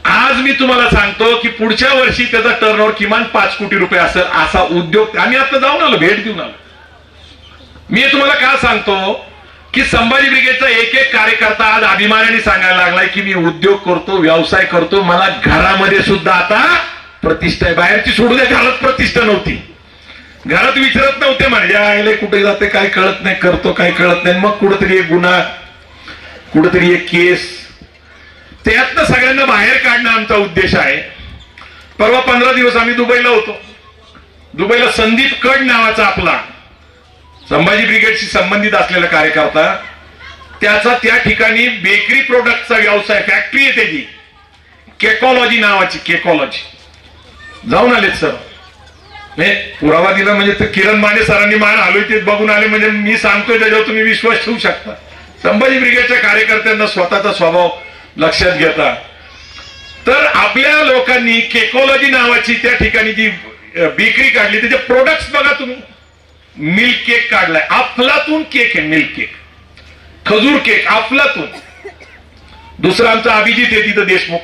आज मी तुम्हाला सांगतो की पुढच्या वर्षी त्याचा टर्नओव्हर किमान 5 कोटी रुपये असेल असा उद्योग. आम्ही आता जाऊन आलो, भेट देऊन आलो. मी तुम्हाला काय सांगतो की संभाजी ब्रिगेडचा एक एक कार्यकर्ता आज अभिमानाने सांगायला लागलाय की मी उद्योग करतो, व्यवसाय करतो, मला घरामध्ये सुद्धा आता प्रतिष्ठा आहे. बाहेरची सोडू द्या, घरात प्रतिष्ठा नव्हती. घरात विचारत नव्हते म्हणजे आईला कुठे जाते काय कळत नाही, करतो काय कळत नाही. मग कुठेतरी एक गुन्हा, कुठेतरी एक केस, त्यातनं सगळ्यांना बाहेर काढणं आमचा उद्देश आहे. परवा 15 दिवस आम्ही दुबईला होतो. दुबईला संदीप कड नावाचा आपला संभाजी ब्रिगेडशी संबंधित असलेला कार्यकर्ता, त्याचा त्या ठिकाणी बेकरी प्रोडक्टचा व्यवसाय, फॅक्टरी आहे त्याची, केकॉलॉजी नावाची, केकॉलॉजी. जाऊन आलेत सर. पुरावा दिला म्हणजे किरण माने सरांनी मान हलवली, ते बघून आले म्हणजे मी सांगतोय त्याच्यावर तुम्ही विश्वास ठेवू शकता. संभाजी ब्रिगेडच्या कार्यकर्त्यांना स्वतःचा स्वभाव लक्षात घेता. तर आपल्या लोकांनी केकॉलॉजी नावाची त्या ठिकाणी जी बेकरी काढली, त्याचे प्रोडक्ट्स बघा तुम्ही. मिल्क केक काढलाय, अफलातून केक आहे, मिल्क केक, खजूर केक, अफलातून. दुसरा आमचा अभिजित आहे तिथं, देशमुख.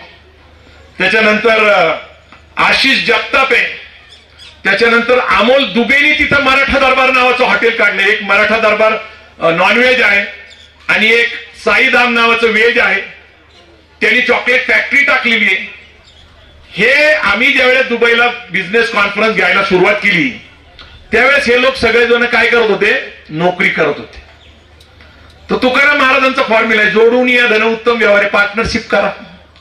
त्याच्यानंतर आशिष जगताप आहे. त्याच्यानंतर अमोल दुबेनी तिथं मराठा दरबार नावाचं हॉटेल काढलं. एक मराठा दरबार नॉनव्हेज आहे आणि एक साईधाम नावाचं व्हेज आहे. त्यांनी चॉकलेट फॅक्टरी टाकलेली आहे. हे आम्ही ज्यावेळेस दुबईला बिझनेस कॉन्फरन्स घ्यायला सुरुवात केली त्यावेळेस हे लोक सगळेजण काय करत होते? नोकरी करत होते. तर तुकाराम महाराजांचा फॉर्म्युला आहे, जोडून या धन उत्तम व्यवहार, पार्टनरशिप करा.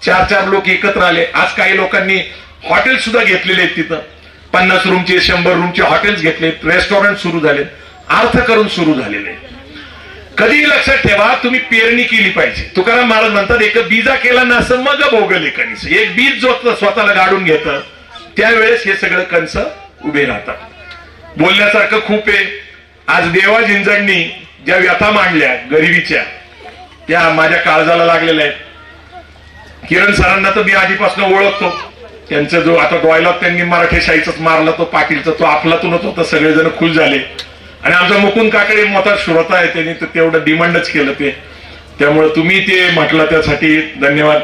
4 लोक एकत्र आले. आज काही लोकांनी हॉटेल सुद्धा घेतलेले आहेत तिथं, 50 रूमचे 100 रूमचे हॉटेल्स घेतले, रेस्टॉरंट सुरू झाले, अर्थकरण सुरू झालेले. कधी लक्षात ठेवा, तुम्ही पेरणी केली पाहिजे. तुकाराम महाराज म्हणतात, एक बीजा केला ना असं मग भोगले कणीस. एक बीज जो स्वतःला गाडून घेतं त्यावेळेस हे सगळं कंस उभे राहतात. बोलण्यासारखं खूप आहे. आज देवा जिंजांनी ज्या व्यथा मांडल्या गरिबीच्या, त्या माझ्या काळजाला लागलेल्या आहेत. किरण सरांना तर मी आधीपासून ओळखतो. त्यांचा जो आता डॉयलॉग त्यांनी मराठी शाहीचाच मारला, तो पाटीलचा, तो आपलातूनच होता. सगळेजण खुश झाले. आणि आमचा मुकुंद काकडे मोठा श्रोता आहे, त्यांनी तर तेवढं डिमांडच केलं ते. त्यामुळे तुम्ही ते म्हटलं त्यासाठी धन्यवाद.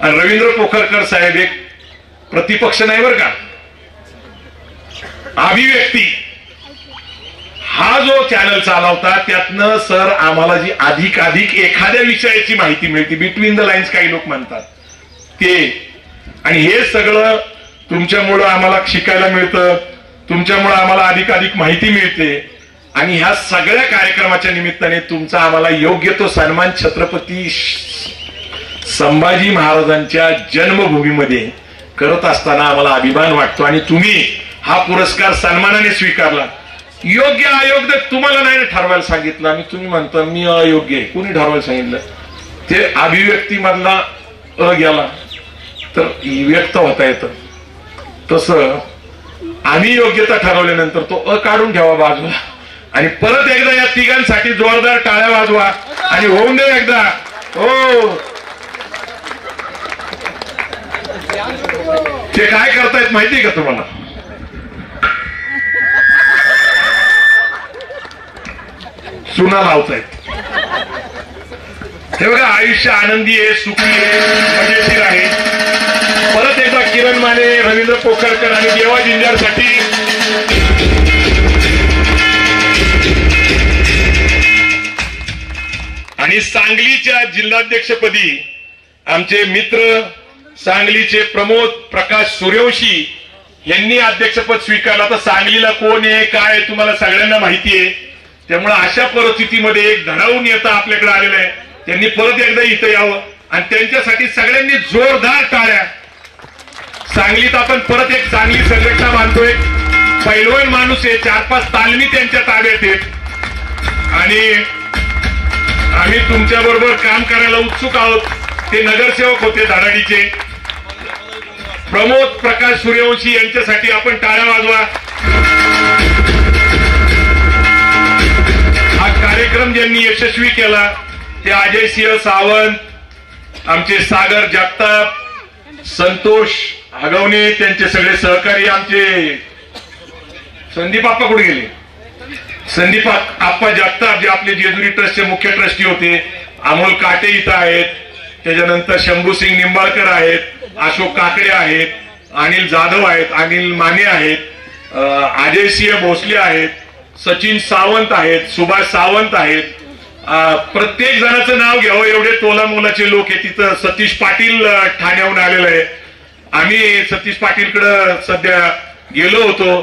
आणि रवींद्र पोखरकर साहेब एक प्रतिपक्ष नाही बरं का, अभिव्यक्ती हा जो चॅनल चालवता त्यातनं सर आम्हाला जी अधिक एखाद्या विषयाची माहिती मिळते, बिटवीन द लाईन्स काही लोक म्हणतात ते. आणि हे सगळं तुमच्यामुळं आम्हाला शिकायला मिळतं, तुमच्यामुळं आम्हाला अधिक माहिती मिळते. आणि ह्या सगळ्या कार्यक्रमाच्या निमित्ताने तुमचा आम्हाला योग्य तो सन्मान छत्रपती संभाजी महाराजांच्या जन्मभूमीमध्ये करत असताना आम्हाला अभिमान वाटतो आणि तुम्ही हा पुरस्कार सन्मानाने स्वीकारला. योग्य अयोग्य तुम्हाला नाही ठरवायला सांगितलं आणि तुम्ही म्हणता मी अयोग्य आहे. कोणी ठरवायला सांगितलं? ते अभिव्यक्ती मधला गेला तर व्यक्त होता येतं. तसं आम्ही योग्यता ठरवल्यानंतर तो काढून ठेवा बाजूला आणि परत एकदा या तिघांसाठी जोरदार टाळ्या वाजवा आणि होऊन दे एकदा. हो, ते काय करतायत माहितीये का तुम्हाला? चुना लावतायत. हे बघा, आयुष्य आनंदी आहे, सुखी आहे, मजेशीर आहे. परत एकदा किरण माने, रवींद्र पोखरकर आणि देवा जिंजारसाठी आणि सांगलीच्या जिल्हाध्यक्षपदी आमचे मित्र सांगलीचे प्रमोद प्रकाश सूर्यवंशी यांनी अध्यक्षपद स्वीकारलं. तर सांगलीला कोण आहे काय तुम्हाला सगळ्यांना माहिती आहे. त्यामुळे अशा परिस्थितीमध्ये एक धरावून नेता आपल्याकडे आलेला आहे. त्यांनी परत एकदा इथं यावं आणि त्यांच्यासाठी सगळ्यांनी जोरदार टाळ्या. सांगलीत आपण परत एक चांगली संघटना बांधतोय. पैलवान माणूस आहे, 4-5 तालमी त्यांच्या ताब्यात आहेत आणि आम्ही तुमच्या बरोबर काम करायला उत्सुक आहोत. ते नगरसेवक होते धडाडीचे प्रमोद प्रकाश सूर्यवंशी यांच्यासाठी आपण टाळ्या वाजवा. हा कार्यक्रम ज्यांनी यशस्वी केला ते अजयसिंह सावंत, आमचे सागर जगताप, संतोष हगवणे, त्यांचे सगळे सहकारी. आमचे संदीप आप्पा कुठे गेले? संदीप आप्पा जगताप जे आपले जेजुरी ट्रस्टचे मुख्य ट्रस्टी होते. अमोल काटे इथं आहेत. त्याच्यानंतर शंभूसिंग निंबाळकर आहेत, अशोक काकडे आहेत, अनिल जाधव आहेत, अनिल माने आहेत, अजयसिंह भोसले आहेत, सचिन सावंत आहेत, सुभाष सावंत आहेत. प्रत्येक जणाचं नाव घ्यावं एवढे तोला मोलाचे लोक आहेत. तिथं सतीश पाटील ठाण्याहून आलेलं आहे. आम्ही सतीश पाटीलकडे सध्या गेलो होतो.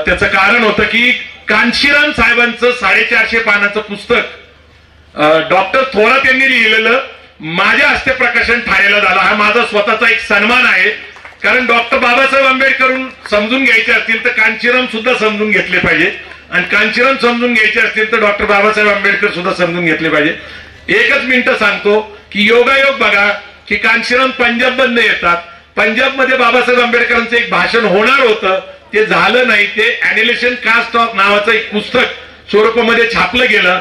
त्याचं कारण होतं की कांशीराम साहेबांचं 450 पानाचं पुस्तक डॉक्टर थोरात यांनी लिहिलेलं माझ्या हस्ते प्रकाशन ठाण्याला झालं. हा माझा स्वतःचा एक सन्मान आहे. कारण डॉक्टर बाबासाहेब आंबेडकर समजून घ्यायचे असतील तर कांशीराम सुद्धा समजून घेतले पाहिजे आणि कांशीराम समजून घ्यायचे असतील तर डॉक्टर बाबासाहेब आंबेडकर सुद्धा समजून घेतले पाहिजे. एकच मिनिटं सांगतो की योगायोग बघा की कांशीराम पंजाबमधनं येतात. पंजाबमध्ये बाबासाहेब आंबेडकरांचं एक भाषण होणार होतं, ते झालं नाही. ते अॅनिलेशन कास्ट नावाचं एक पुस्तक स्वरूपामध्ये छापलं गेलं.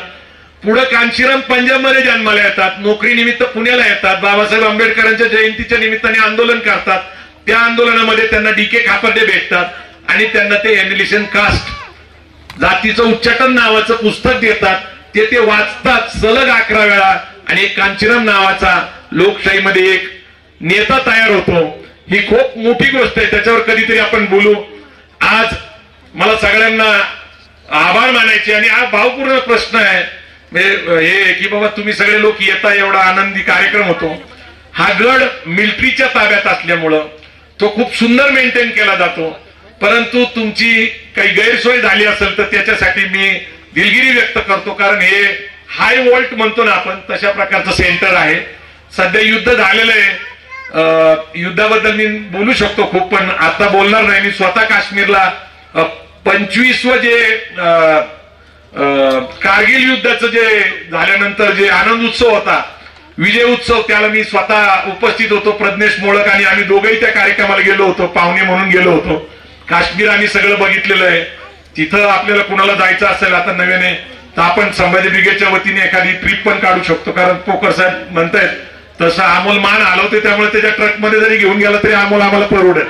पुढे कांशीराम पंजाबमध्ये जन्माला येतात, नोकरीनिमित्त पुण्याला येतात, बाबासाहेब आंबेडकरांच्या जयंतीच्या निमित्ताने आंदोलन करतात. त्या आंदोलनामध्ये त्यांना डीके खापर्डे भेटतात आणि त्यांना ते अॅनिलेशन कास्ट जातीचं उच्चाटन नावाचं पुस्तक देतात. ते वाचतात सलग 11 वेळा आणि एक कांशीराम नावाचा लोकशाहीमध्ये एक नेता तयार होतो. ही खूप मोठी गोष्ट आहे. त्याच्यावर कधीतरी आपण बोलू. आज मला सगळ्यांना आभार मानायचे आणि हा भावपूर्ण प्रश्न आहे हे की बाबा तुम्ही सगळे लोक येता, एवढा आनंदी कार्यक्रम होतो. हा गड मिलिटरीच्या ताब्यात असल्यामुळं तो खूप सुंदर मेंटेन केला जातो. परंतु तुमची काही गैरसोय झाली असेल तर त्याच्यासाठी मी दिलगिरी व्यक्त करतो. कारण हे हाय व्होल्ट म्हणतो ना आपण, तशा प्रकारचं सेंटर आहे. सध्या युद्ध झालेलं आहे. युद्धाबद्दल मी बोलू शकतो खूप, पण आता बोलणार नाही. मी स्वतः काश्मीरला 25वं जे कारगिल युद्धाचं जे झाल्यानंतर जे आनंद उत्सव होता, विजय उत्सव, त्याला मी स्वतः उपस्थित होतो. प्रज्ञेश मोळक आणि आम्ही दोघंही त्या कार्यक्रमाला गेलो होतो, पाहुणे म्हणून गेलो होतो. काश्मीर आम्ही सगळं बघितलेलं आहे. तिथं आपल्याला कुणाला जायचं असेल आता नव्याने तर आपण संभाजी ब्रिगेडच्या वतीने एखादी ट्रिप पण काढू शकतो. कारण पोकर साहेब म्हणतायत तसं अमोल मान आलवते, त्यामुळे त्याच्या ट्रकमध्ये जरी घेऊन गेला तरी अमोल आम्हाला परवडेल.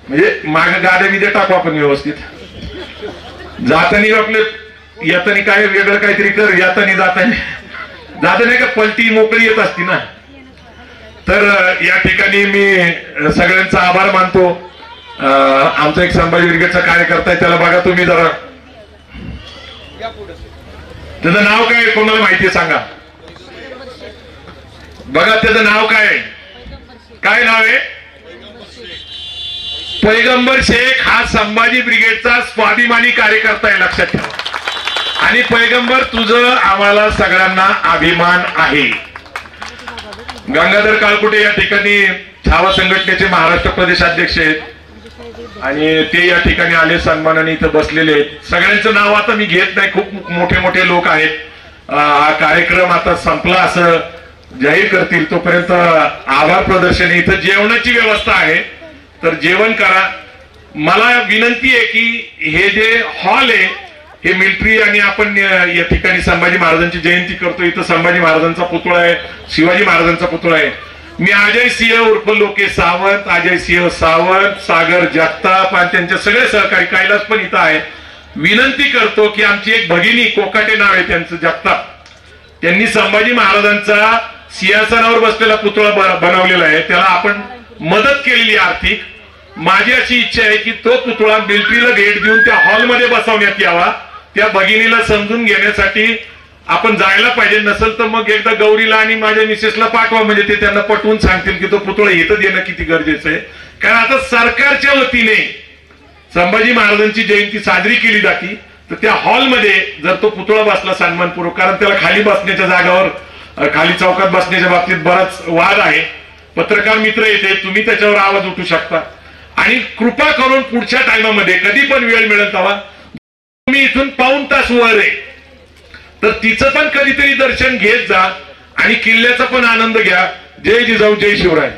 म्हणजे मागे गाड्या बिद्या टाकू आपण व्यवस्थित. जातानी आपले येतानी काय वेगळं काहीतरी कर, येतानी जातानी का पलटी मोकळी येत असती ना. तर या ठिकाणी मी सगळ्यांचा आभार मानतो. आमचा एक संभाजी ब्रिगेडचा कार्यकर्ता आहे, त्याला बघा तुम्ही जरा. त्याचं नाव काय कोणाला माहिती सांगा बघा. त्याचं नाव काय काय नाव आहे? पैगंबर शेख. हा संभाजी ब्रिगेडचा स्वाभिमानी कार्यकर्ता आहे, लक्षात ठेवा. आणि पैगंबर तुझं आम्हाला सगळ्यांना अभिमान आहे. गंगाधर काळकुटे या ठिकाणी छावा संघटनेचे महाराष्ट्र प्रदेश अध्यक्ष आहेत आणि ते या ठिकाणी आले सन्मानाने इथं बसलेले आहेत. सगळ्यांचं नाव आता मी घेत नाही, खूप मोठे मोठे लोक आहेत. हा कार्यक्रम आता संपला असं जाहीर करतील तोपर्यंत आभार प्रदर्शन. इथं जेवणाची व्यवस्था आहे तर जेवण करा. मला विनंती आहे की हे जे हॉल आहे हे मिलिटरी आणि आपण या ठिकाणी संभाजी महाराजांची जयंती करतो. इथं संभाजी महाराजांचा पुतळा आहे, शिवाजी महाराजांचा पुतळा आहे. मी अजय सिंह उर्फ लोकेश सावंत, अजय सिंह सावंत, सागर जगताप आणि त्यांचे सगळे सहकारी, कैलास पण इथं आहे, विनंती करतो की आमची एक भगिनी, कोकाटे नाव आहे त्यांचं, जगताप, त्यांनी संभाजी महाराजांचा सिंहासनावर बसलेला पुतळा बनवलेला आहे, त्याला आपण मदत केलेली आर्थिक. माझी अशी इच्छा आहे की तो पुतळा मिलिटरीला भेट देऊन त्या हॉलमध्ये बसवण्यात यावा. त्या भगिनीला समजून घेण्यासाठी आपण जायला पाहिजे. नसेल तर मग एकदा गौरीला आणि माझ्या मिसेसला पाठवा, म्हणजे ते त्यांना पटवून सांगतील की तो पुतळा इथं देणं किती गरजेचं आहे. कारण आता सरकारच्या वतीने संभाजी महाराजांची जयंती साजरी केली जाते तर त्या हॉलमध्ये जर तो पुतळा बसला सन्मानपूर्वक, कारण त्याला खाली बसण्याच्या जागावर, खाली चौकात बसण्याच्या बाबतीत बराच वाद आहे. पत्रकार मित्र येते, तुम्ही त्याच्यावर आवाज उठू शकता. आणि कृपा करून पुढच्या टायमामध्ये कधी पण वेळ मिळेल तेव्हा, तुम्ही इथून पाऊण तास वर आहे तर तिचं पण कधीतरी दर्शन घेत जा आणि किल्ल्याचा पण आनंद घ्या. जय जिजाऊ, जय शिवराय.